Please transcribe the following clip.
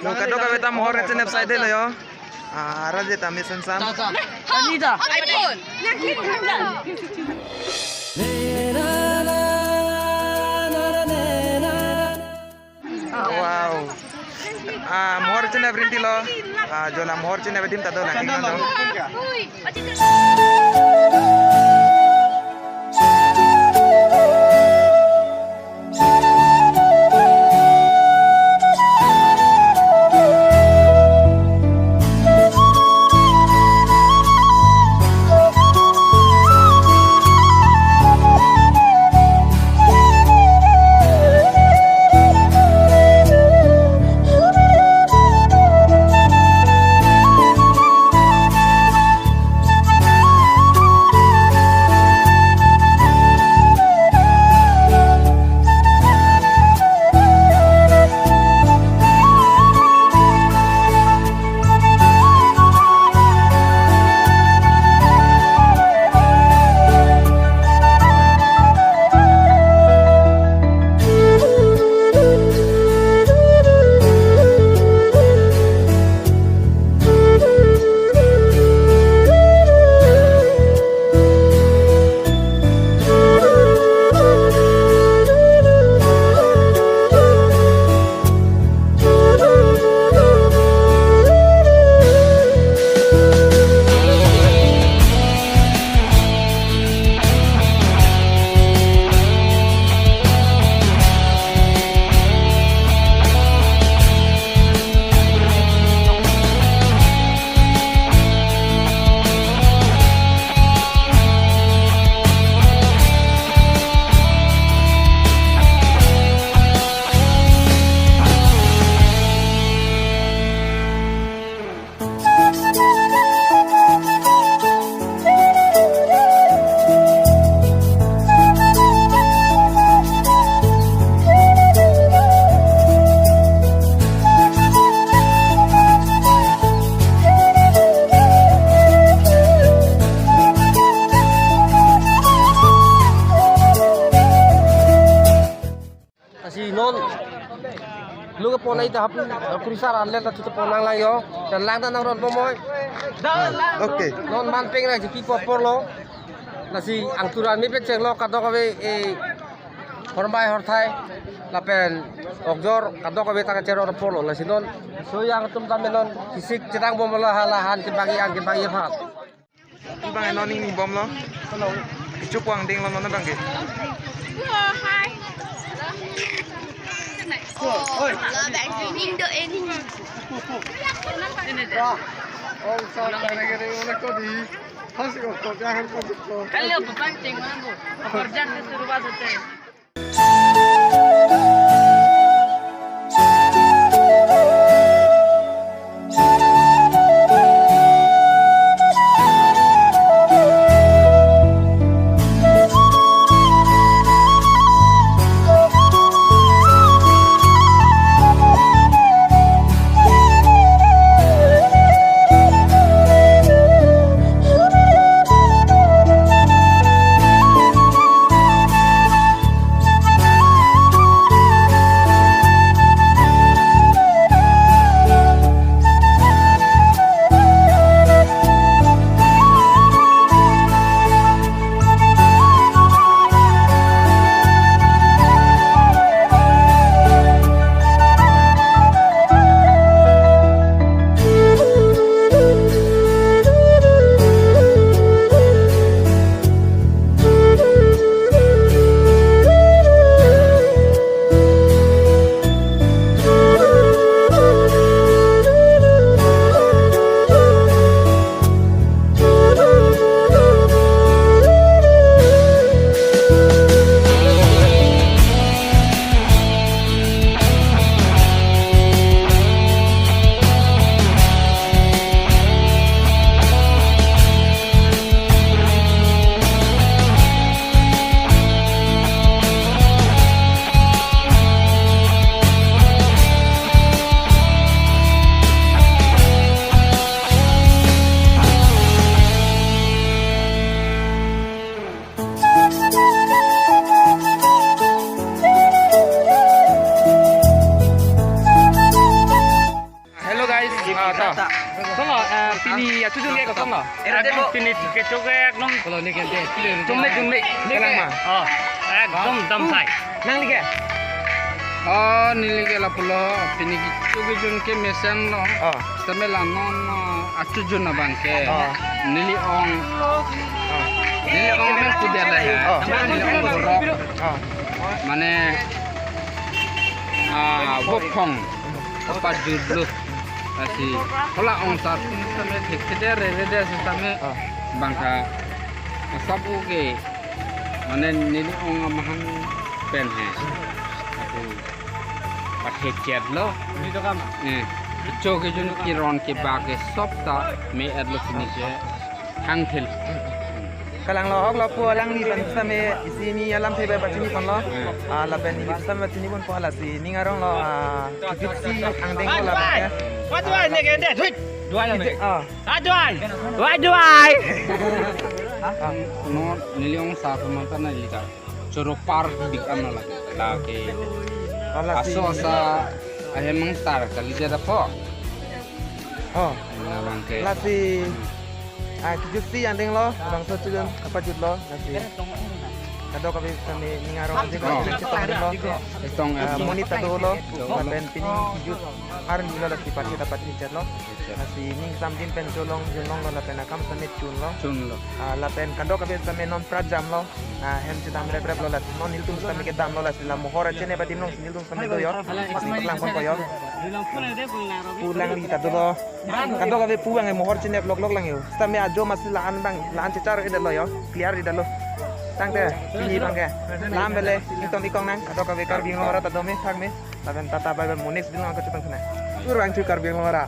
Lo kado ka beta mohor chen website lo yo. Ara je ta mission sam. Anita. iPhone. Wow. Mohor chen evrinti lo. Jola mohor chen evdim ta do la king no. Lu ke ponai tahap kurisar anlet la tutup ponang lang yo dan lang tanang ron pomoy. Okay. Non man peng na jiki popor lo. Nasi angturan mi peceng lo kato kabe hormai horthai lapen okjor kato kabe taka cero polo nasi non so yang tum tamenon kisik cerang bom lo halahan kebagi phat. Bang noni ni bom lo. Hello. Kicu puang ding lo nona bang ge. Hi. Ôi, bạn streaming được em. Oh, sao cái này nó có đi. Hasi ko to jangan ko. Kali apa pancing mana tu? Kerja suruh baca teh. lo. একদম তিনি কেচকে একদম Kalau ni kan dia. জমে জমে Kelang mah. একদম দম চাই Nang lige. Oh, nilige la pulo pinigi chugi jun ke mesen lo. Oh. Tamela non achu jun na bangke. Oh. Nili ong Oh. men kudia la ya. Oh. Nili ong borok. Oh. Mane bopong apa judlu asi hola ong sat tame thikde re tame Oh. bangka sabu ke mane nili ong mahan pen hai aku pakai chat lo choke jun ki ron ke bage sopta me adlo fini je hangthil Kalang lo ok lo po lang ni pan same isi ni alam pe ba chini kon lo. La pen ni same chini kon po la si ni ngarong lo jutsi ang deng ko la ba ya. Waduai ni gede tweet duai ni Ah. Waduai Waduai no nili ong sa mata na lika choro par dik amna la ke Ala si. aso sa ahemang tar kali jada po Oh. na bangke La si jutsi ang deng lo bang so chun apa jut lo la si. Kado ka bi same ni ngarong ang deng ko lang chitong deng lo. itong Monita do lo la pen pining jut ar ni lo la si pat kita pat ni chat lo. La si ning sam din pen jolong lo la pen akam same chun lo. chun lo La pen kando ka bi same non prajam lo. Hem chitam rep lo la non niltum same ke dam lo la sila mohora chene ba dinong niltum same do yo. Lang kon ko yo. Pulang li ta do lo. Kando ka bi puang e mohor chene blok lang yo. Same ajo masila an bang lan chitar ke lo yo. Clear di lo. Tang te pini bang ke. Lam bele itong ikong nang kando ka bi kar bing lo ra ta do me thak me. La pen tata ba monex din lo ka chitang sana. Tur bang chu kar bing lo ra.